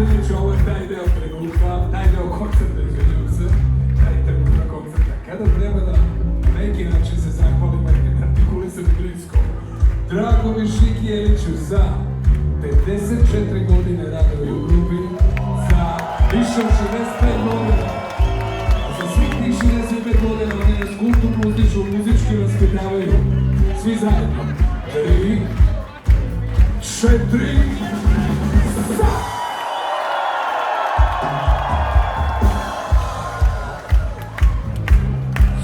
Neću, ovo je taj deo trenutka, taj deo koncerta, izveđam se, taj trenutka koncerta. Kada treba da neki način se zahvalim artikulisan blisko. Drago mi Šiki Jeliću za 54 godine radovi u grupi, za više od 65 godina, za svih tih 65 godina oni nas kulturno utiču, muzički vaspitavaju, svi zajedno. 3, 4,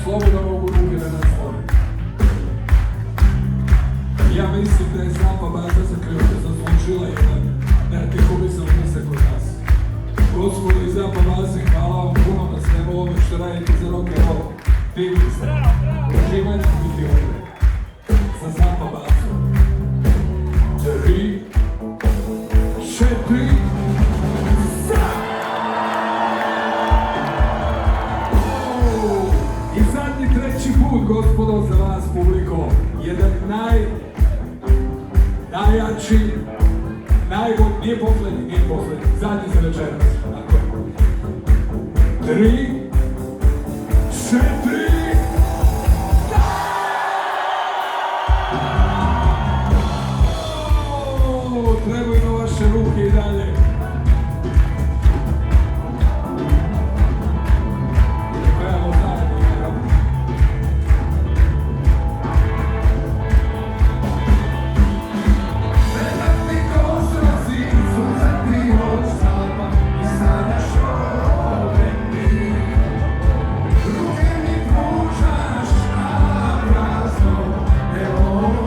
slobodno mogu ruke da nastavi. Ja mislim da je Zampa Baza zaslužila jedan neartikulisan utisak od nas. Gospodo iz Zampa Baze, hvala vam puno na svemu ovome što radite za rock and roll. Divni ste. Uživajte biti ovdje. Za Zampa Bazu. 3, 4, i zadnji treći put, gospodo, za vas, publiko, jedan najjači, nije poslednji, zadnji za večeras. 3, 4, trebaju na vaše ruke i dalje. Evo zajedno, naravno. Vedatni kosrozi su zetni od Zapa i sanjaš o meni. Ruke mi pružaš, a prazno ne voliš.